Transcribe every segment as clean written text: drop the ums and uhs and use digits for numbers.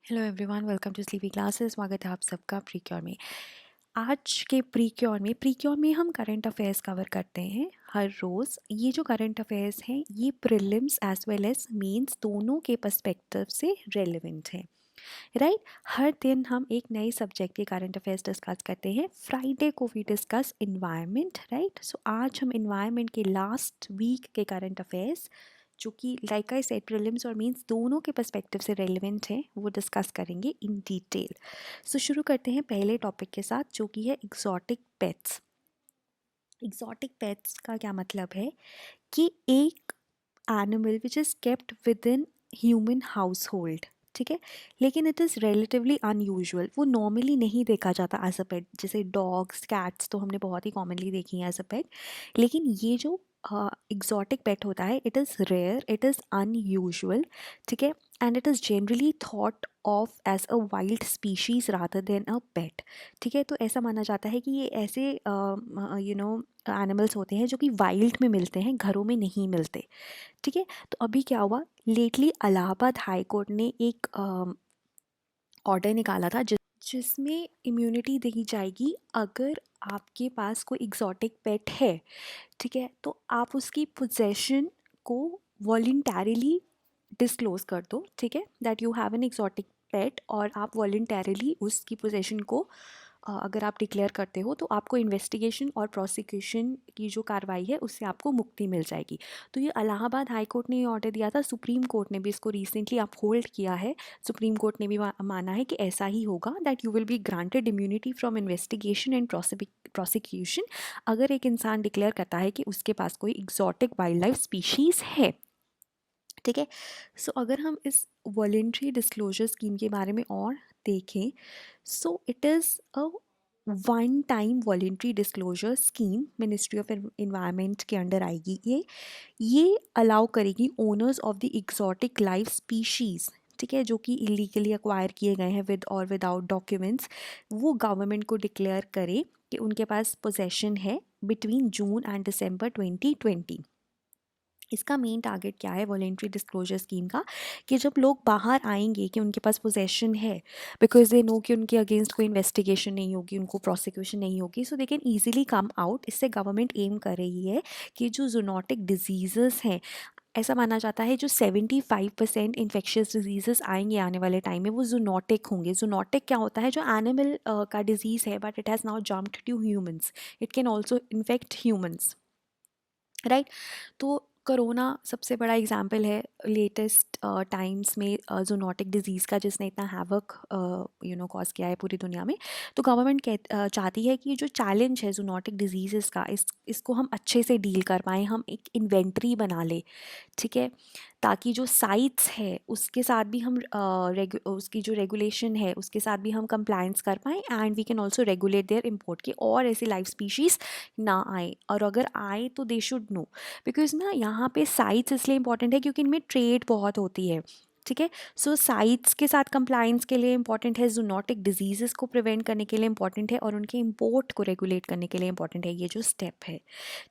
Hello everyone, welcome to sleepy classes. स्वागत है आप सबका प्रीक्योर में। आज के प्रीक्योर में हम करंट अफेयर्स कवर करते हैं हर रोज़। ये जो करंट अफेयर्स हैं ये prelims as well as mains दोनों के पर्सपेक्टिव से रेलेवेंट हैं, राइट। हर दिन हम एक नए सब्जेक्ट के करंट अफेयर्स डिस्कस करते हैं। फ्राइडे को वी डिस्कस इन्वायरमेंट, राइट। सो आज हम इन्वायरमेंट के लास्ट वीक के करंट अफेयर्स, जो कि लाइक आई सेड प्रीलिम्स और मींस दोनों के पर्सपेक्टिव से रेलिवेंट हैं, वो डिस्कस करेंगे इन डिटेल। सो शुरू करते हैं पहले टॉपिक के साथ, जो कि है एग्जॉटिक पेट्स। एग्जॉटिक पेट्स का क्या मतलब है कि एक animal which is kept with in human house hold, ठीक है, लेकिन इट इज़ रिलेटिवली अनयूजुअल। वो नॉर्मली नहीं देखा जाता एज अ पेट। जैसे डॉग्स कैट्स तो हमने बहुत ही कॉमनली देखी हैं एज अ पेट, लेकिन ये जो एग्जॉटिक पेट होता है it is rare, it is unusual, ठीक है, and it is generally thought of as a wild species rather than a pet, ठीक है। तो ऐसा माना जाता है कि ये ऐसे एनिमल्स होते हैं जो कि वाइल्ड में मिलते हैं, घरों में नहीं मिलते, ठीक है। तो अभी क्या हुआ, लेटली इलाहाबाद हाई कोर्ट ने एक ऑर्डर निकाला था जिसमें इम्यूनिटी दी जाएगी अगर आपके पास कोई एग्जॉटिक पेट है, ठीक है, तो आप उसकी पोजेशन को वॉलेंटैरिली डिस्क्लोज कर दो, ठीक है, that you have an exotic pet, और आप वॉलेंटैरिली उसकी पोजेशन को अगर आप डिक्लेयर करते हो तो आपको इन्वेस्टिगेशन और प्रोसिक्यूशन की जो कार्रवाई है उससे आपको मुक्ति मिल जाएगी। तो ये इलाहाबाद हाई कोर्ट ने ये ऑर्डर दिया था, सुप्रीम कोर्ट ने भी इसको रिसेंटली अपहोल्ड किया है। सुप्रीम कोर्ट ने भी माना है कि ऐसा ही होगा, that you will be granted immunity from investigation and prosecution अगर एक इंसान डिक्लेयर करता है कि उसके पास कोई एग्जॉटिक वाइल्ड लाइफ स्पीशीज़ है, ठीक है। सो अगर हम इस वॉलेंट्री डिस्क्लोजर स्कीम के बारे में और देखें, so it is a one time voluntary disclosure scheme, ministry of environment के अंडर आएगी ये अलाउ करेगी owners of the exotic life species, ठीक है, जो कि इलीगली अक्वायर किए गए हैं विद और विदाउट डॉक्यूमेंट्स, वो गवर्नमेंट को डिक्लेयर करे कि उनके पास पोजेशन है बिटवीन जून एंड दिसंबर 2020। इसका मेन टारगेट क्या है वॉलेंट्री डिस्क्लोजर स्कीम का, कि जब लोग बाहर आएंगे कि उनके पास पोजेशन है, बिकॉज दे नो कि उनके अगेंस्ट कोई इन्वेस्टिगेशन नहीं होगी, उनको प्रोसिक्यूशन नहीं होगी, so they can easily come out. इससे गवर्नमेंट एम कर रही है कि जो जूनोटिक डिजीज़ हैं, ऐसा माना जाता है जो 75% इन्फेक्शियस डिजीज़ आएंगे आने वाले टाइम में वो जूनोटिक होंगे। जूनोटिक क्या होता है, जो एनिमल का डिजीज़ है but it has now jumped to humans, it can also infect humans, right. तो कोरोना सबसे बड़ा एग्जाम्पल है लेटेस्ट टाइम्स में जूनोटिक डिजीज़ का, जिसने इतना हैवक कॉज किया है पूरी दुनिया में। तो गवर्नमेंट चाहती है कि जो चैलेंज है जूनोटिक डिजीज़ का, इसको हम अच्छे से डील कर पाएँ, हम एक इन्वेंट्री बना ले, ठीक है, ताकि जो साइट्स है उसके साथ भी हम उसकी जो रेगुलेशन है उसके साथ भी हम कंप्लायंस कर पाएँ, and we can also regulate their import के, और ऐसी लाइफ स्पीशीज़ ना आए, और अगर आए तो दे शुड नो, बिकॉज ना यहाँ पे साइट्स इसलिए इंपॉर्टेंट है क्योंकि इनमें ट्रेड बहुत होती है, ठीक है। सो साइट्स के साथ कंप्लायंस के लिए इंपॉर्टेंट है, जूनोटिक डिजीज़ को प्रिवेंट करने के लिए इंपॉर्टेंट है, और उनके इंपोर्ट को रेगुलेट करने के लिए इंपॉर्टेंट है ये जो स्टेप है,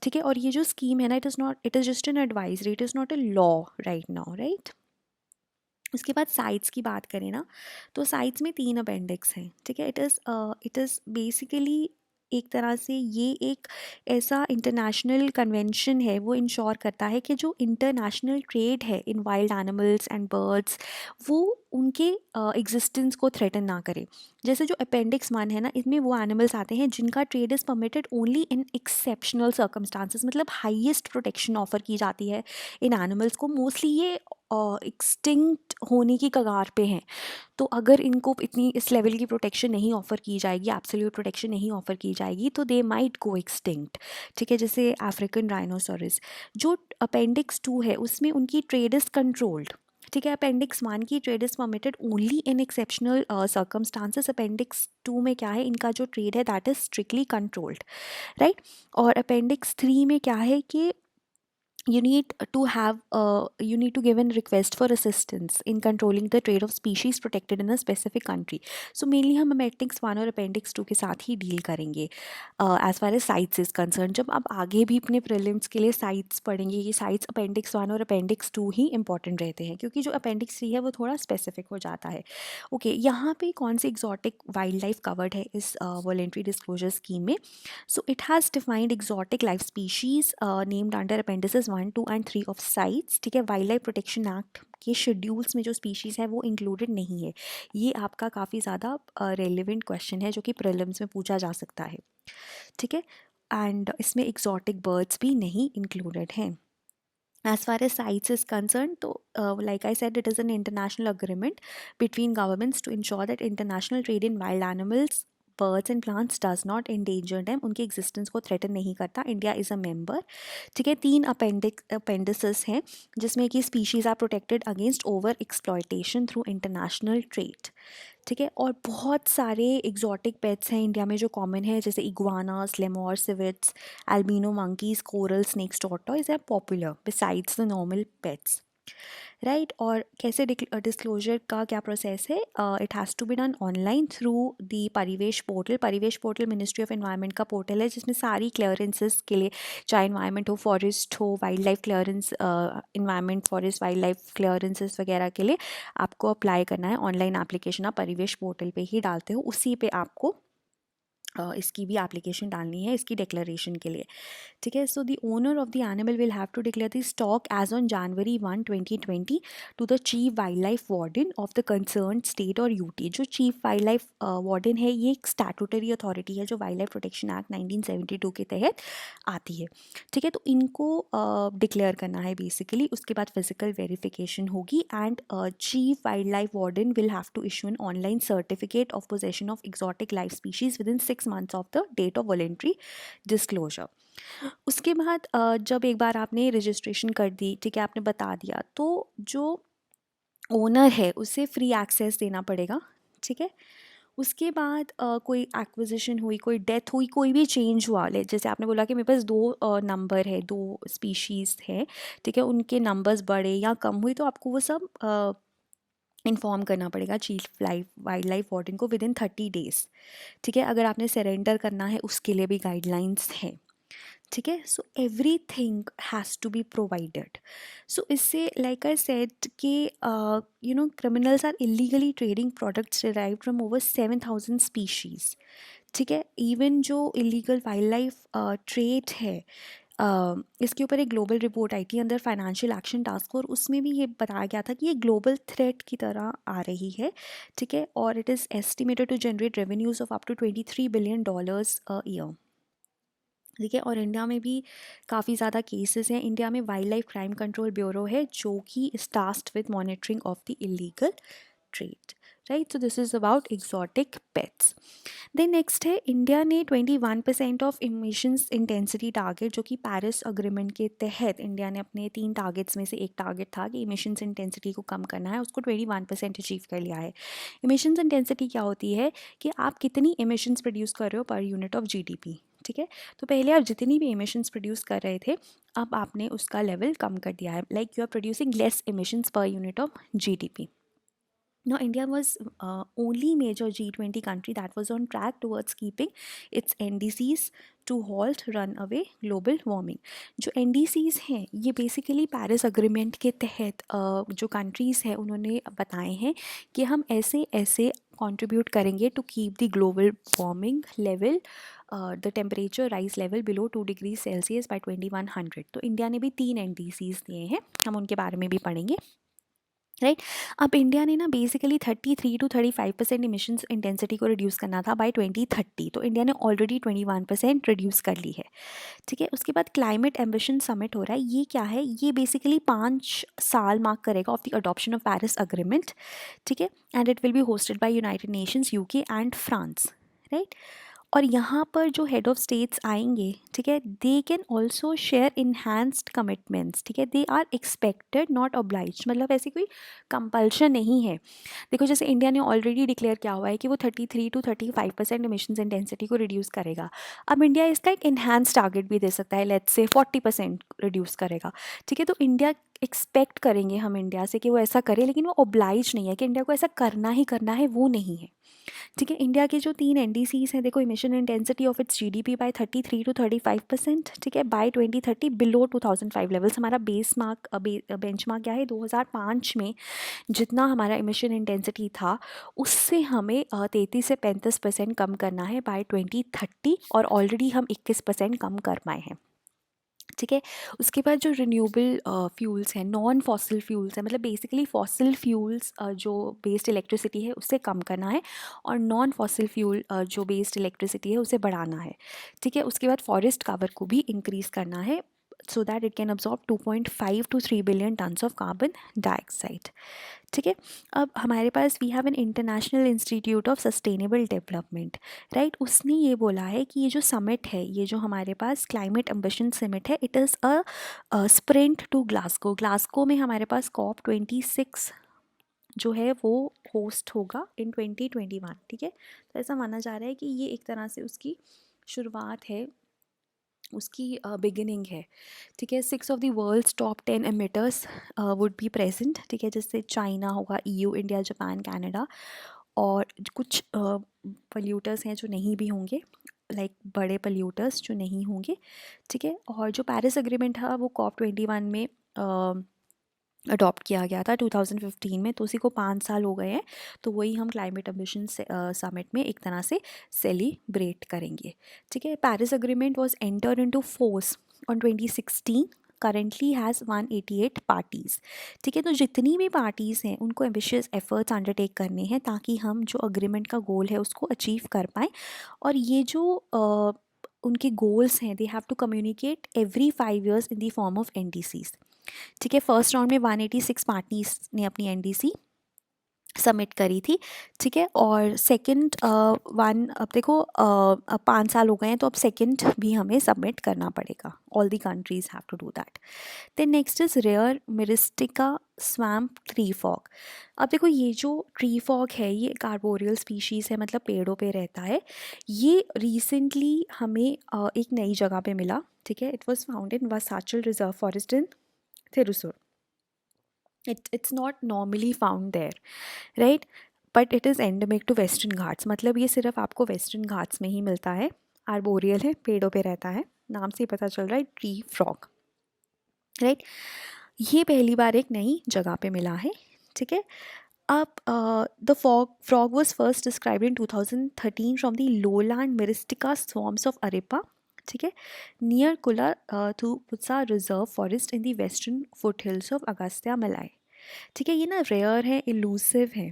ठीक है। और ये जो स्कीम है ना, it is just an advisory, it is not a law right now, right. उसके बाद साइट्स की बात करें ना, तो साइट्स में 3 अपेंडिक्स हैं, ठीक है। इट इज़ बेसिकली एक तरह से ये एक ऐसा इंटरनेशनल कन्वेंशन है, वो इंश्योर करता है कि जो इंटरनेशनल ट्रेड है इन वाइल्ड एनिमल्स एंड बर्ड्स, वो उनके एग्जिस्टेंस को थ्रेटन ना करे। जैसे जो अपेंडिक्स 1 है ना, इसमें वो एनिमल्स आते हैं जिनका trade is permitted only in exceptional circumstances, मतलब हाईएस्ट प्रोटेक्शन ऑफर की जाती है इन एनिमल्स को। मोस्टली ये एक्सटिंक्ट होने की कगार पे हैं, तो अगर इनको इतनी इस लेवल की प्रोटेक्शन नहीं ऑफ़र की जाएगी, एब्सोल्यूट प्रोटेक्शन नहीं ऑफ़र की जाएगी, तो दे माइट गो एक्सटिंक्ट, ठीक है। जैसे अफ्रीकन राइनोसोरस। जो अपेंडिक्स 2 है उसमें उनकी ट्रेड इज़ कंट्रोल्ड, ठीक है। अपेंडिक्स 1 की trade is permitted only in exceptional circumstances. Appendix 2 में क्या है, इनका जो ट्रेड है that is strictly controlled, right. और अपेंडिक्स 3 में क्या है कि you need you need to give a request for assistance in controlling the trade of species protected in a specific country. So mainly हम अपेंडिक्स 1 और appendix 2 के साथ ही डील करेंगे as far as sites is concern. जब आप आगे भी अपने प्रीलिम्स के लिए साइट्स पढ़ेंगे, ये साइट्स अपेंडिक्स 1 और अपेंडिक्स 2 ही इंपॉर्टेंट रहते हैं, क्योंकि जो अपेंडिक्स 3 है वो थोड़ा स्पेसिफिक हो जाता है. ओके यहाँ पे कौन सी एग्जॉटिक वाइल्ड लाइफ कवर्ड है इस वॉलेंट्री डिस्क्लोजर स्कीम में. So it has defined exotic life species named under appendices 1, 2 and 3 of CITES. ठीक है, वाइल्ड लाइफ प्रोटेक्शन एक्ट के शेड्यूल्स में जो स्पीशीज़ है वो इंक्लूडेड नहीं है. ये आपका काफ़ी ज़्यादा रेलिवेंट क्वेश्चन है जो कि प्रीलिम्स में पूछा जा सकता है. ठीक है, एंड इसमें एक्जॉटिक बर्ड्स भी नहीं इंक्लूडेड हैं. As far as CITES is concerned, तो like I said, it is an international agreement between governments to ensure that international trade in wild animals, birds and plants does not endanger them. उनकी existence को threaten नहीं करता. India is a member. ठीक है, 3 appendices हैं जिसमें कि species are protected against over exploitation through international trade. ठीक है, और बहुत सारे एग्जॉटिक पेट्स हैं इंडिया में जो कॉमन है, जैसे iguanas, lemur, civets, albino monkeys, coral snakes, tortoise are popular besides the normal pets. Right, और कैसे डिस्क्लोजर का क्या प्रोसेस है. It has to be done online through the Parivesh portal. Parivesh portal ministry of environment का portal है जिसमें सारी clearances के लिए, चाहे इन्वायरमेंट हो, फॉरेस्ट हो, wild life clearance, environment, forest, wild life clearances वगैरह के लिए आपको अप्लाई करना है. ऑनलाइन एप्लीकेशन आप परिवेश पोर्टल पे ही डालते हो, उसी पे आपको इसकी भी एप्लीकेशन डालनी है इसकी डिक्लेरेशन के लिए. ठीक है, so the owner of the animal will have to declare the stock as on January 1, 2020 to the chief wild life warden of the concern state और यूटी. जो चीफ वाइल्ड लाइफ वार्डन है ये एक statutory authority है जो wild life protection act 1972 के तहत आती है. ठीक है, तो इनको डिक्लेयर करना है बेसिकली. उसके बाद फिजिकल वेरिफिकेशन होगी and chief wild life warden will have to issue an online certificate of possession of exotic life species with in 6 months of the date of voluntary disclosure. उसके बाद जब एक बार आपने रजिस्ट्रेशन कर दी, ठीक है, आपने बता दिया, तो जो ओनर है उसे फ्री एक्सेस देना पड़ेगा. ठीक है, उसके बाद कोई एक्विजिशन हुई, कोई डेथ हुई, कोई भी चेंज हुआ, ले जैसे आपने बोला कि मेरे पास 2 नंबर है, 2 स्पीशीज़ हैं, ठीक है, उनके नंबर्स बढ़े या कम हुई, तो आपको वो सब इन्फॉर्म करना पड़ेगा चीफ वाइल्ड लाइफ वार्डन को विद इन 30 days. ठीक है, अगर आपने सरेंडर करना है उसके लिए भी गाइडलाइंस हैं. ठीक है, so everything has to be provided. So इससे लाइक आई सेड कि criminals are illegally trading products derived from over 7,000 species. ठीक है, इवन जो इलीगल वाइल्ड लाइफ ट्रेड है, इसके ऊपर एक ग्लोबल रिपोर्ट आई थी अंदर फाइनेंशियल एक्शन टास्क फोर्स. उसमें भी ये बताया गया था कि ये ग्लोबल थ्रेट की तरह आ रही है. ठीक है, और it is estimated to generate revenues of up to $23 billion a year. ठीक है, और इंडिया में भी काफ़ी ज़्यादा केसेस हैं. इंडिया में wildlife crime control bureau है जो कि is tasked with monitoring of the illegal trade. Right, so this is about exotic pets. Then next है, इंडिया ने 21% ऑफ इमिशंस इंटेंसिटी टारगेट, जो कि पेरिस अग्रीमेंट के तहत इंडिया ने अपने 3 टारगेट्स में से एक टारगेट था कि इमिशंस इंटेंसिटी को कम करना है, उसको 21% अचीव कर लिया है. इमिशंस इंटेंसिटी क्या होती है कि आप कितनी इमिशंस प्रोड्यूस कर रहे हो पर यूनिट ऑफ जीडीपी. ठीक है, तो पहले आप जितनी भी इमिशंस प्रोड्यूस कर रहे थे, अब आपने उसका लेवल कम कर दिया है. Like you are producing less emissions per unit of GDP. Now, India was only major G20 country that was on track towards keeping its NDCs to halt runaway global warming. जो NDCs हैं ये basically Paris agreement के तहत जो countries हैं उन्होंने बताए हैं कि हम ऐसे ऐसे कंट्रीब्यूट करेंगे to keep the global warming level, the temperature rise level below 2 degree Celsius by 2100. तो इंडिया ने भी 3 NDCs दिए हैं, हम उनके बारे में भी पढ़ेंगे. राइट, अब इंडिया ने ना बेसिकली 33 to 35% इमिशंस इंटेंसिटी को रिड्यूस करना था बाय 2030. तो इंडिया ने ऑलरेडी 21% रिड्यूस कर ली है. ठीक है, उसके बाद क्लाइमेट एम्बिशन समिट हो रहा है. ये क्या है, ये बेसिकली 5 साल मार्क करेगा of the adoption of Paris agreement. ठीक है, and it will be hosted by United Nations, UK and France. Right, और यहाँ पर जो हेड ऑफ स्टेट्स आएंगे, ठीक है, they can also share enhanced commitments, ठीक है, they are expected not obliged, मतलब ऐसी कोई कंपल्शन नहीं है। देखो जैसे इंडिया ने ऑलरेडी डिक्लेयर किया हुआ है कि वो 33 to 35% इमिशंस इंटेंसिटी को रिड्यूस करेगा। अब इंडिया इसका एक इन्हांस टारगेट भी दे सकता है, लेट्स से 40% रिड्यूस करेगा, ठीक है। तो इंडिया एक्सपेक्ट करेंगे हम इंडिया से कि वो ऐसा करे, लेकिन वो ऑब्लाइज नहीं है कि इंडिया को ऐसा करना ही करना है, वो नहीं है, ठीक है। इंडिया के जो 3 एनडीसीज हैं, देखो, emission intensity of its GDP bye 33 to 35%, ठीक है, बाय 2030 बिलो 2005 लेवल्स। हमारा बेंचमार्क क्या है, 2005 में जितना हमारा इमिशन इंटेंसिटी था उससे हमें 33 से 35% कम करना है बाय 2030, और ऑलरेडी हम 21% कम कर पाए हैं, ठीक है। उसके बाद जो रिन्यूएबल फ्यूल्स हैं, नॉन फॉसिल फ्यूल्स हैं, मतलब बेसिकली फॉसिल फ्यूल्स जो बेस्ड इलेक्ट्रिसिटी है उससे कम करना है, और नॉन फॉसिल फ्यूल जो बेस्ड इलेक्ट्रिसिटी है उसे बढ़ाना है, ठीक है। उसके बाद फॉरेस्ट कवर को भी इंक्रीज़ करना है so that it can absorb 2.5 to 3 billion tons of carbon dioxide, ठीक है। अब हमारे पास we have an international institute of sustainable development, right. उसने ये बोला है कि ये जो समिट है, ये जो हमारे पास क्लाइमेट एम्बिशन समिट है, it is a sprint to Glasgow. Glasgow में हमारे पास COP26 जो है वो होस्ट होगा इन 2021, ठीक है। तो ऐसा माना जा रहा है कि ये एक तरह से उसकी शुरुआत है, उसकी बिगिनिंग है, ठीक है। 6 of the world's top 10 emitters would be present, ठीक है, जैसे चाइना होगा, EU, इंडिया, जापान, कनाडा, और कुछ पल्यूटर्स हैं जो नहीं भी होंगे, लाइक बड़े पल्यूटर्स जो नहीं होंगे, ठीक है। और जो पेरिस एग्रीमेंट था वो COP21 में अडॉप्ट किया गया था 2015 में, तो उसी को 5 साल हो गए हैं, तो वही हम क्लाइमेट एम्बिशन समिट में एक तरह से सेलिब्रेट करेंगे, ठीक है। Paris agreement was entered into force on 2016, currently has 188 parties, ठीक है। तो जितनी भी पार्टीज़ हैं उनको एम्बिशियस एफर्ट्स अंडरटेक करने हैं ताकि हम जो अग्रीमेंट का गोल है उसको अचीव कर पाएँ। और ये जो उनके गोल्स हैं, they have to communicate every 5 years in the form of NDCs, ठीक है। फर्स्ट राउंड में 186 पार्टीज ने अपनी NDC सबमिट करी थी, ठीक है। और सेकंड वन, अब देखो अब 5 साल हो गए हैं, तो अब सेकंड भी हमें सबमिट करना पड़ेगा, all the countries have to do that. Then next is rare Myristica swamp tree frog. अब देखो ये जो ट्री फॉग है ये कार्बोरियल स्पीशीज़ है, मतलब पेड़ों पे रहता है। ये रिसेंटली हमें एक नई जगह पे मिला, ठीक है। It was found in Vazhachal reserve forest in Thrissur. It's not normally found there, right, but it is endemic to western Ghats, मतलब ये सिर्फ आपको वेस्टर्न घाट्स में ही मिलता है। आर्बोरियल है, पेड़ों पे रहता है, नाम से ही पता चल रहा है, ट्री फ्रॉग, राइट। ये पहली बार एक नई जगह पे मिला है, ठीक है। अब the frog was first described in 2013 from the lowland Myristica swarms of Arepa, ठीक है, near Kulathupuzha reserve forest in the western foothills of Agasthyamalai, ठीक है। ये ना रेयर है, इलूसिव है,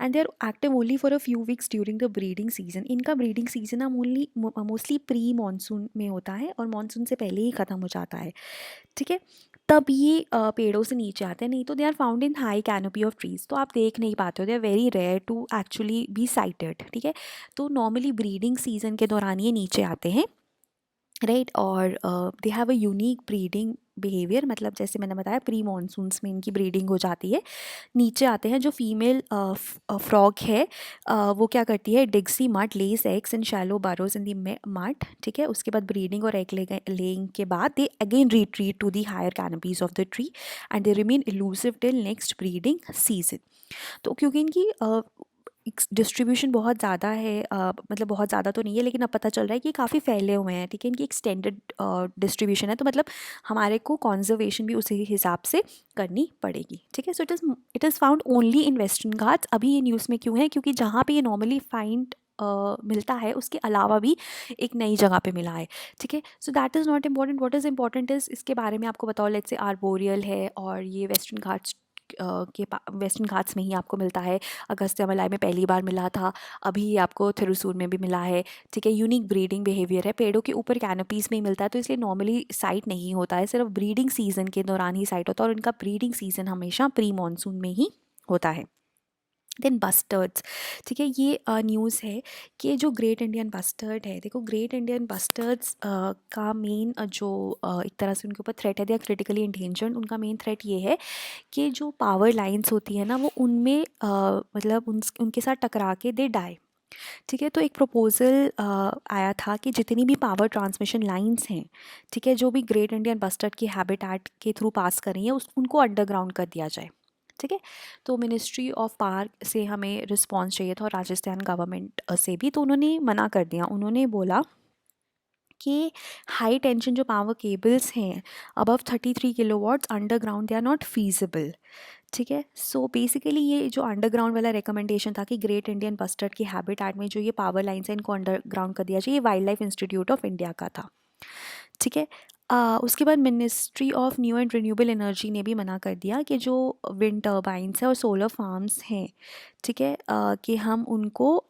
and they are active only for a few weeks during the breeding season. इनका breeding season ना मोस्टली प्री मानसून में होता है और मानसून से पहले ही ख़त्म हो जाता है, ठीक है। तब ये पेड़ों से नीचे आते हैं, नहीं तो they are found in high canopy of trees, तो आप देख नहीं पाते हो, they are very rare to actually be sighted, ठीक है। तो नॉर्मली ब्रीडिंग सीजन के दौरान ये नीचे आते हैं, राइट। और they have a unique breeding behaviour, मतलब जैसे मैंने बताया प्री मानसून्स में इनकी ब्रीडिंग हो जाती है, नीचे आते हैं। जो फीमेल फ्रॉग है वो क्या करती है, digs the mud lays eggs in shallow burrows in the mud, ठीक है। उसके बाद ब्रीडिंग और एग लेइंग के बाद they again retreat to the higher canopies of the tree and they remain elusive till next breeding season. तो क्योंकि इनकी डिस्ट्रीब्यूशन बहुत ज़्यादा है, मतलब बहुत ज़्यादा तो नहीं है, लेकिन अब पता चल रहा है कि काफ़ी फैले हुए हैं, ठीक है। इनकी एक्सटेंडेड डिस्ट्रीब्यूशन है, तो मतलब हमारे को कॉन्जर्वेशन भी उसी हिसाब से करनी पड़ेगी, ठीक है। So it is found only in western Ghats. अभी ये न्यूज़ में क्यों है, क्योंकि जहाँ पे ये नॉर्मली फाइंड मिलता है उसके अलावा भी एक नई जगह पे मिला है, ठीक है। So that is not important, what is important is इसके बारे में आपको बताओ, लेट्स से आर्बोरियल है और ये वेस्टर्न घाट्स वेस्टर्न घाट्स में ही आपको मिलता है। अगस्त्या मलाई में पहली बार मिला था, अभी आपको थिरुसूर में भी मिला है, ठीक है। यूनिक ब्रीडिंग बिहेवियर है, पेड़ों के ऊपर कैनोपीज़ में ही मिलता है, तो इसलिए नॉर्मली साइट नहीं होता है, सिर्फ ब्रीडिंग सीजन के दौरान ही साइट होता है, और इनका ब्रीडिंग सीजन हमेशा प्री मानसून में ही होता है, देन बस्टर्ड्स, ठीक है। ये न्यूज़ है कि जो ग्रेट इंडियन बस्टर्ड है, देखो ग्रेट इंडियन बस्टर्ड्स का मेन जो एक तरह से उनके ऊपर थ्रेट है, दे आर क्रिटिकली इंडेंजर्ड। उनका मेन थ्रेट ये है कि जो पावर लाइंस होती है ना वो उनमें मतलब उनके साथ टकरा के दे डाई, ठीक है। तो एक प्रपोज़ल आया था कि जितनी भी पावर ट्रांसमिशन लाइंस हैं, ठीक है, जो भी ग्रेट इंडियन बस्टर्ड की हैबिटेट के थ्रू पास कर रही हैं उनको अंडरग्राउंड कर दिया जाए, ठीक है। तो मिनिस्ट्री ऑफ पावर से हमें रिस्पांस चाहिए था और राजस्थान गवर्नमेंट से भी, तो उन्होंने मना कर दिया। उन्होंने बोला कि हाई टेंशन जो पावर केबल्स हैं above 33 kilowatts underground they are not feasible, ठीक है। सो बेसिकली ये जो अंडरग्राउंड वाला रिकमेंडेशन था कि ग्रेट इंडियन बस्टर्ड की हैबिटेट में जो ये पावर लाइन्स हैं इनको अंडरग्राउंड कर दिया जाए, ये wild life institute of India का था, ठीक है। उसके बाद ministry of new and renewable energy ने भी मना कर दिया कि जो विंड टर्बाइंस है और सोलर फार्म्स हैं, ठीक है, कि हम उनको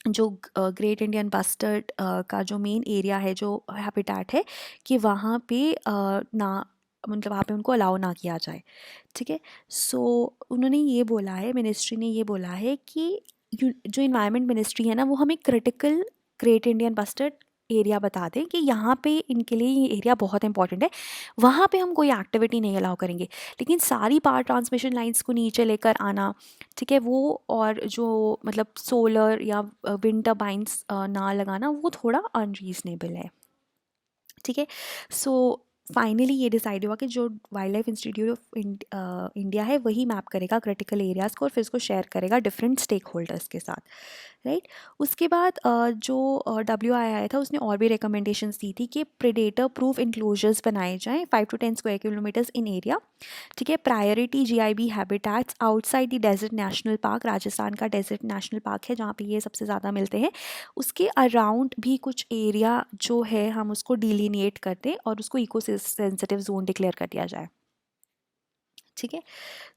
जो ग्रेट इंडियन बस्टर्ड का जो मेन एरिया है, जो हैबिटेट है, कि वहाँ पे ना मतलब वहाँ पे उनको अलाउ ना किया जाए, ठीक है। सो उन्होंने ये बोला है, मिनिस्ट्री ने ये बोला है कि जो इन्वायरमेंट मिनिस्ट्री है ना वो हमें critical great Indian bustard area बता दें कि यहाँ पे इनके लिए ये एरिया बहुत इंपॉर्टेंट है, वहाँ पे हम कोई एक्टिविटी नहीं अलाउ करेंगे। लेकिन सारी पावर ट्रांसमिशन लाइंस को नीचे लेकर आना, ठीक है, वो और जो मतलब सोलर या विंड टर्बाइंस ना लगाना वो थोड़ा अनरीजनेबल है, ठीक है। सो फाइनली ये डिसाइड हुआ कि जो wild life institute of India है वही मैप करेगा क्रिटिकल एरियाज़ को और फिर इसको शेयर करेगा डिफरेंट स्टेक होल्डर्स के साथ, राइट। उसके बाद जो WII था उसने और भी रिकमेंडेशंस दी थी कि प्रेडेटर प्रूफ इंक्लोजर्स बनाए जाएं 5 to 10 square kilometers in area, ठीक है। Priority GIB habitats outside the desert national park, Rajasthan का डेजर्ट नेशनल पार्क है जहाँ पे ये सबसे ज़्यादा मिलते हैं, उसके अराउंड भी कुछ एरिया जो है हम उसको डिलीनिएट कर दें और उसको इको सेंसिटिव जोन डिक्लेयर कर दिया जाए, ठीक है।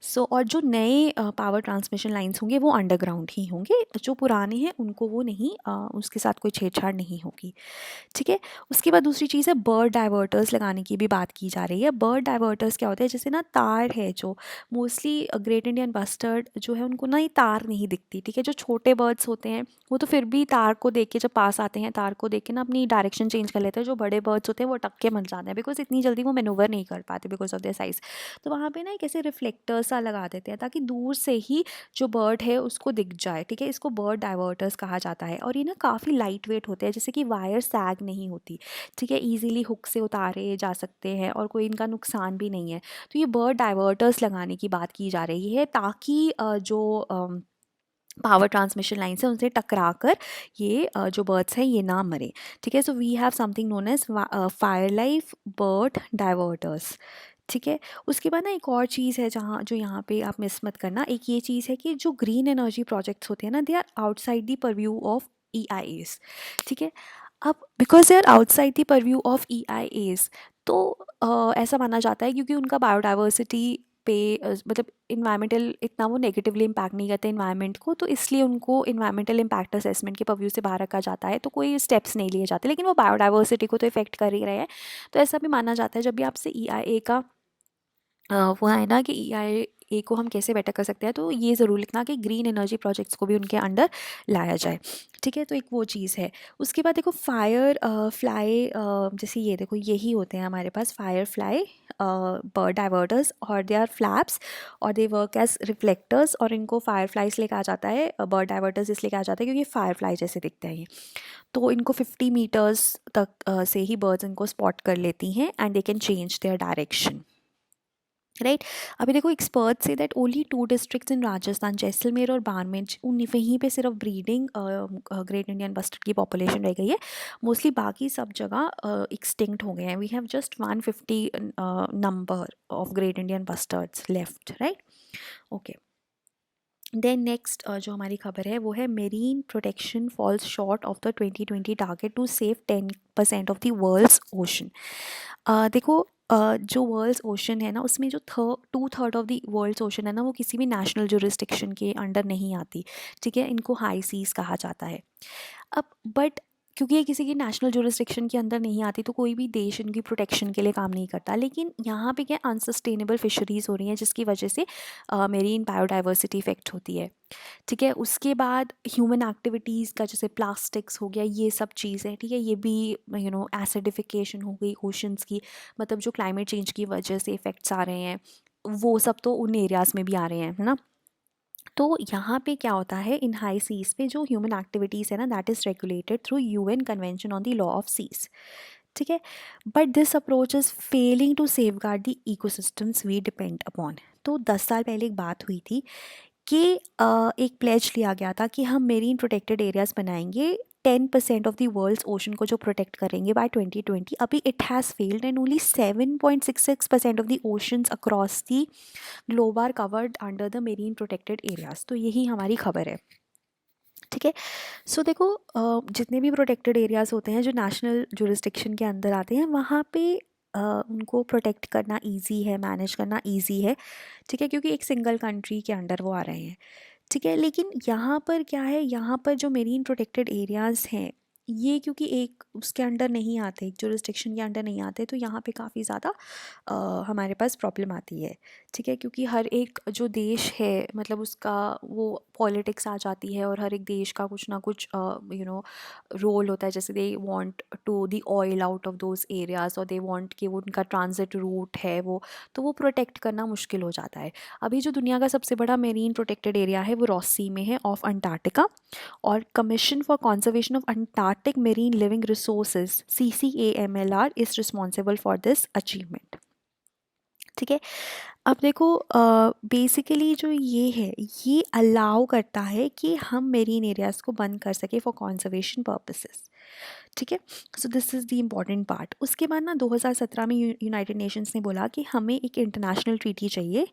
सो और जो नए पावर ट्रांसमिशन लाइंस होंगे वो अंडरग्राउंड ही होंगे, जो पुराने हैं उनको वो नहीं उसके साथ कोई छेड़छाड़ नहीं होगी, ठीक है। उसके बाद दूसरी चीज़ है बर्ड डाइवर्टर्स लगाने की भी बात की जा रही है। बर्ड डाइवर्टर्स क्या होते हैं, जैसे ना तार है जो मोस्टली ग्रेट इंडियन बस्टर्ड जो है उनको ना ये तार नहीं दिखती, ठीक है। जो छोटे बर्ड्स होते हैं वो तो फिर भी तार को देख के जब पास आते हैं तार को देख के ना अपनी डायरेक्शन चेंज कर लेते हैं, जो बड़े बर्ड्स होते हैं वो अटक के मर जाते हैं बिकॉज इतनी जल्दी वो मैनूवर नहीं कर पाते बिकॉज ऑफ देयर साइज़। तो वहाँ पे ना एक ऐसे रिफ्लेक्टर सा लगा देते हैं ताकि दूर से ही जो बर्ड है उसको दिख जाए, ठीक है। इसको बर्ड डाइवर्टर्स कहा जाता है और ये ना काफ़ी लाइट वेट होते हैं, जैसे कि वायर सैग नहीं होती, ठीक है, ईजिली हुक से उतारे जा सकते हैं और कोई इनका नुकसान भी नहीं है। तो ये बर्ड डाइवर्टर्स लगाने की बात की जा रही है ताकि जो पावर ट्रांसमिशन लाइन से उनसे टकरा कर ये जो बर्ड्स हैं ये ना मरे, ठीक है। So we have something known as firefly bird diverters, ठीक है। उसके बाद ना एक और चीज़ है जहाँ जो यहाँ पे आप मिस मत करना, एक ये चीज़ है कि जो ग्रीन एनर्जी प्रोजेक्ट्स होते हैं ना they are outside the purview of EIAs, ठीक है। अब because they are outside the purview of EIAs, तो ऐसा माना जाता है क्योंकि उनका बायोडाइवर्सिटी पे मतलब इन्वायरमेंटल इतना वो नेगेटिवली इम्पैक्ट नहीं करते इन्वायरमेंट को, तो इसलिए उनको इन्वायरमेंटल इम्पैक्ट असेसमेंट के परव्यू से बाहर रखा जाता है, तो कोई स्टेप्स नहीं लिए जाते, लेकिन वो बायोडाइवर्सिटी को तो इफेक्ट कर ही रहे हैं। तो ऐसा भी माना जाता है जब भी आपसे EIA का वो है ना कि EIA को हम कैसे बेटर कर सकते हैं, तो ये ज़रूर लिखना कि ग्रीन एनर्जी प्रोजेक्ट्स को भी उनके अंडर लाया जाए, ठीक है। तो एक वो चीज़ है। उसके बाद देखो फायर फ्लाई, जैसे ये देखो यही होते हैं हमारे पास फायर फ्लाई बर्ड डाइवर्टर्स और दे आर फ्लैप्स और दे वर्क एज रिफ्लेक्टर्स, और इनको फायर फ्लाइज इसलिए कहा जाता है, बर्ड डाइवर्टर्स इसलिए कहा जाता है क्योंकि फायर फ्लाई जैसे दिखते हैं ये। तो इनको 50 मीटर्स तक से ही बर्ड्स इनको स्पॉट कर लेती हैं and they can change their direction, right. अभी देखो एक्सपर्ट से that only 2 districts in Rajasthan Jaisalmer और बाड़मेर उन वहीं पे सिर्फ ब्रीडिंग ग्रेट इंडियन बस्टर्ड की पॉपुलेशन रह गई है, मोस्टली बाकी सब जगह एक्सटिंक्ट हो गए हैं। We have just 150 number of great Indian bustards left, right. Okay, then next जो हमारी खबर है वो है marine protection falls short of the 2020 target to save 10% of the world's ocean. देखो जो वर्ल्ड्स ओशन है ना उसमें जो 2/3 ऑफ द वर्ल्ड्स ओशन है ना वो किसी भी नेशनल जुरिस्डिक्शन के अंडर नहीं आती, ठीक है। इनको हाई सीज कहा जाता है। अब बट क्योंकि ये किसी की नेशनल जुरिस्डिक्शन के अंदर नहीं आती तो कोई भी देश इनकी प्रोटेक्शन के लिए काम नहीं करता। लेकिन यहाँ पे क्या अनसस्टेनेबल फिशरीज़ हो रही हैं जिसकी वजह से मेरीन बायोडाइवर्सिटी इफेक्ट होती है। ठीक है, उसके बाद ह्यूमन एक्टिविटीज़ का जैसे प्लास्टिक्स हो गया, ये सब चीज़ें, ठीक है, ये भी एसिडिफिकेशन हो गई ओशंस की, मतलब जो क्लाइमेट चेंज की वजह से इफ़ेक्ट्स आ रहे हैं वो सब तो उन एरियाज़ में भी आ रहे हैं, है ना। तो यहाँ पे क्या होता है, इन हाई सीज पे जो ह्यूमन एक्टिविटीज़ है ना, that is regulated through UN convention on the law of seas. ठीक है, but this approach is failing to safeguard the ecosystems we depend upon. तो 10 साल पहले एक बात हुई थी कि एक प्लेज लिया गया था कि हम मेरीन प्रोटेक्टेड एरियाज़ बनाएंगे, 10% ऑफ द वर्ल्ड्स ओशन को जो प्रोटेक्ट करेंगे बाय 2020। अभी it has failed and only 7.66% of the oceans across the globe are covered under the marine protected areas. तो यही हमारी खबर है। ठीक है, सो देखो जितने भी प्रोटेक्टेड एरियाज़ होते हैं जो नेशनल जुरिस्डिक्शन के अंदर आते हैं, वहाँ पे उनको प्रोटेक्ट करना इजी है, मैनेज करना इजी है। ठीक है, क्योंकि एक सिंगल कंट्री के अंडर वो आ रहे हैं। ठीक है, लेकिन यहाँ पर क्या है, यहाँ पर जो मेरीन प्रोटेक्टेड एरियाज़ हैं ये क्योंकि एक उसके अंडर नहीं आते, एक जुरिस्डिक्शन के अंडर नहीं आते, तो यहाँ पे काफ़ी ज़्यादा हमारे पास प्रॉब्लम आती है। ठीक है, क्योंकि हर एक जो देश है मतलब उसका वो पॉलिटिक्स आ जाती है और हर एक देश का कुछ ना कुछ रोल होता है। जैसे they want to the oil out of those areas और दे वांट कि वो उनका ट्रांजिट रूट है वो, तो वो प्रोटेक्ट करना मुश्किल हो जाता है। अभी जो दुनिया का सबसे बड़ा मेरीन प्रोटेक्टेड एरिया है वो रॉस सी में है ऑफ अंटार्कटिका, और commission for conservation of Antarctic marine living resources CCAMLR is responsible for this achievement. ठीक है, अब देखो बेसिकली जो ये है ये अलाउ करता है कि हम मेरीन एरियाज़ को बंद कर सके फॉर कंजर्वेशन पर्पसेस। ठीक है, सो this is the important part. उसके बाद ना 2017 में यूनाइटेड नेशंस ने बोला कि हमें एक इंटरनेशनल ट्रीटी चाहिए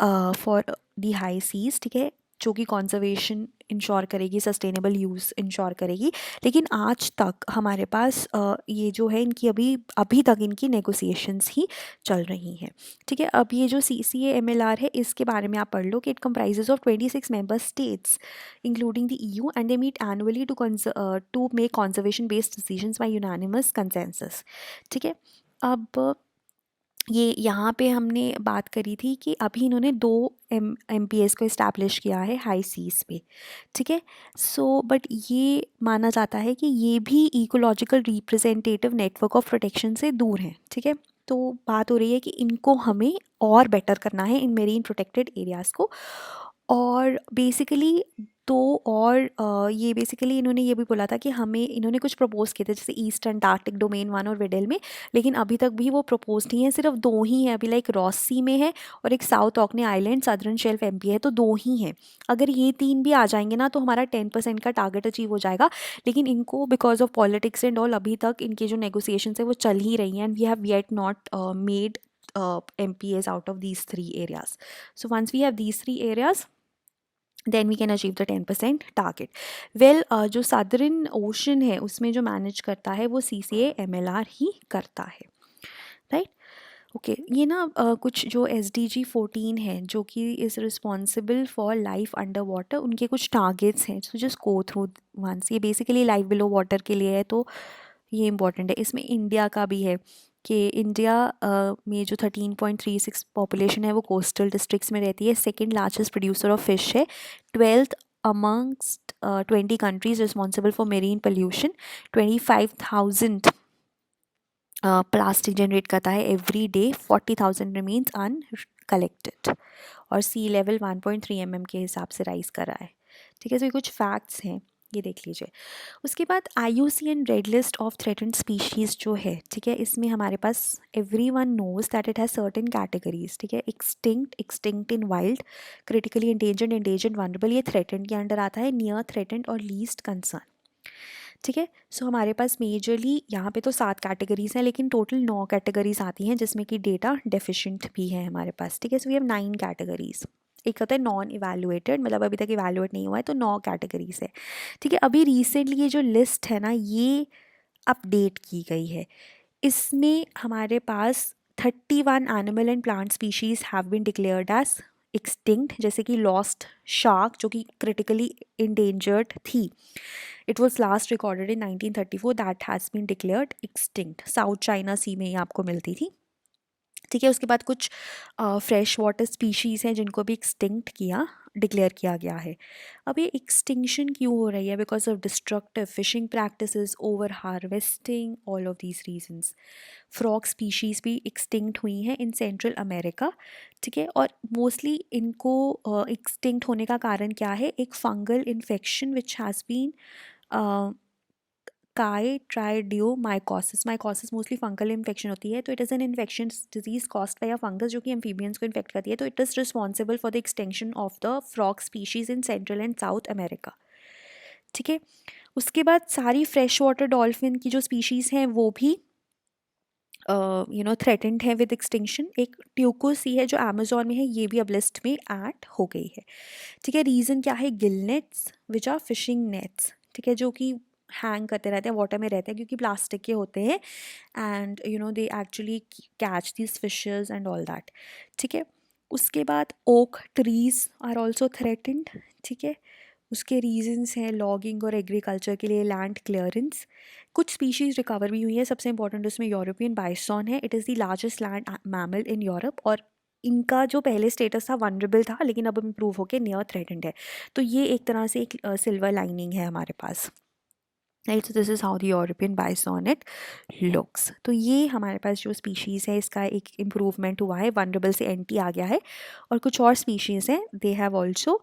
फॉर दी हाई सीज। ठीक है, जो कि कॉन्जर्वेशन इंश्योर करेगी, सस्टेनेबल यूज़ इंश्योर करेगी। लेकिन आज तक हमारे पास ये जो है इनकी अभी अभी तक इनकी नेगोशिएशंस ही चल रही हैं। ठीक है, अब ये जो CCAMLR है इसके बारे में आप पढ़ लो कि it comprises of 26 member states including the EU and they meet annually to make conservation based decisions by unanimous consensus. ठीक है, अब ये यहाँ पे हमने बात करी थी कि अभी इन्होंने 2 MPS को इस्टेब्लिश किया है हाई सीज पे। ठीक है, सो बट ये माना जाता है कि ये भी ecological representative network of protection से दूर हैं। ठीक है, तो बात हो रही है कि इनको हमें और बेटर करना है इन मेरीन प्रोटेक्टेड एरियाज़ को। और बेसिकली तो और ये बेसिकली इन्होंने ये भी बोला था कि हमें इन्होंने कुछ प्रपोज किए थे जैसे ईस्ट अंटार्कटिक डोमेन 1 और वेडल में, लेकिन अभी तक भी वो प्रपोज नहीं है, सिर्फ 2 ही हैं अभी, लाइक रॉस सी में है और एक South Orkney island southern shelf MP है, तो 2 ही हैं। अगर ये 3 भी आ जाएंगे ना तो हमारा 10% का टारगेट अचीव हो जाएगा। लेकिन इनको because of politics and all अभी तक इनके जो नेगोशिएशन है वो चल ही रही हैं and we have yet not made MPAs out of these 3 areas. So once we have these 3 areas then we can achieve the 10% target. Well जो सदर्न ओशन है उसमें जो मैनेज करता है वो CCAMLR ही करता है, राइट। ओके, ये ना कुछ जो SDG 14 है जो कि is responsible for life under water, उनके कुछ टारगेट्स हैं, so just go through once. ये बेसिकली लाइफ बिलो वाटर के लिए है, तो ये इंपॉर्टेंट है। इसमें इंडिया का भी है कि इंडिया में जो 13.36 पॉपुलेशन है वो कोस्टल डिस्ट्रिक्ट्स में रहती है, second largest producer of fish है, 12th amongst 20 countries responsible for marine pollution, 25,000 plastic generate करता है एवरी डे, 40,000 रिमेन्स अनकलेक्टेड, और सी लेवल 1.3 mm के हिसाब से राइज कर रहा है। ठीक है, तो ये कुछ फैक्ट्स हैं, ये देख लीजिए। उसके बाद IUCN red list of threatened species जो है, ठीक है, इसमें हमारे पास everyone knows that it has certain categories. ठीक है, extinct in wild, critically endangered, endangered, vulnerable, ये थ्रेटेंड के अंडर आता है, नियर थ्रेटेंड और लीस्ट कंसर्न। ठीक है, सो हमारे पास मेजरली यहाँ पे तो 7 कैटेगरीज हैं, लेकिन टोटल 9 कैटेगरीज आती हैं जिसमें कि डेटा डेफिशिएंट भी है हमारे पास। ठीक है, सो वी हैव 9 कैटेगरीज। एक होता है नॉन इवैल्यूएटेड, मतलब अभी तक इवैल्यूएट नहीं हुआ है, तो 9 कैटेगरीज है। ठीक है, अभी रिसेंटली ये जो लिस्ट है ना ये अपडेट की गई है, इसमें हमारे पास 31 animal and plant species have been declared as extinct, जैसे कि लॉस्ट शार्क जो कि क्रिटिकली इंडेंजर्ड थी, it was last recorded in 1934, that has been declared extinct. South China Sea में ही आपको मिलती थी, ठीक है। उसके बाद कुछ फ्रेश वाटर स्पीशीज़ हैं जिनको भी एक्सटिंक्ट डिक्लेयर किया गया है। अब ये एक्सटिंक्शन क्यों हो रही है? Because of destructive fishing practices, over harvesting, all of these reasons. Frog species भी एक्सटिंक्ट हुई हैं इन सेंट्रल अमेरिका, ठीक है। और मोस्टली इनको एक्सटिंक्ट होने का कारण क्या है? एक fungal infection which has been chytridiomycosis. Mycosis mostly fungal infection होती है, तो it is an infection disease caused by a fungus जो कि एम्फीबियंस को इन्फेक्ट करती है। तो it is responsible for the extension of the frog species in central and South America, ठीक है। उसके बाद सारी फ्रेश वाटर डॉल्फिन की जो स्पीशीज़ हैं वो भी थ्रेटेंड है विद एक्सटिंक्शन। एक ट्यूको सी है जो अमेजोन में है, ये भी अब लिस्ट में ऐड हो गई है, ठीक है। रीज़न क्या है? Gill nets which are fishing nets, ठीक है, जो कि हैंग करते रहते हैं, वाटर में रहते हैं क्योंकि प्लास्टिक के होते हैं, and they actually catch these fishes and all that, ठीक है। उसके बाद oak trees are also threatened, ठीक है। उसके रीजंस हैं लॉगिंग और एग्रीकल्चर के लिए लैंड क्लियरेंस। कुछ स्पीशीज़ रिकवर भी हुई है, सबसे इंपॉर्टेंट उसमें यूरोपियन बाइसॉन है। It is the largest land mammal in Europe, और इनका जो पहले स्टेटस था वनरेबल था, लेकिन अब इम्प्रूव होकर नियर थ्रेटेंड है। तो ये एक तरह से एक सिल्वर लाइनिंग है हमारे पास, right. So this is how the European bison it looks. तो ये हमारे पास जो स्पीशीज़ है इसका एक इम्प्रूवमेंट हुआ है, वनरेबल से एंटी आ गया है। और कुछ और स्पीशीज़ हैं, they have also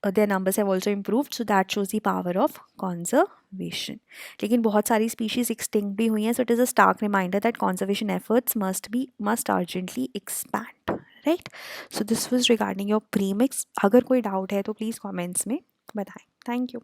their numbers have also improved, so that shows the power of conservation. लेकिन बहुत सारी species extinct भी हुई हैं, so it is a stark reminder that conservation efforts must urgently expand, right? So this was regarding your premix. अगर कोई doubt है तो please comments में बताएं. Thank you.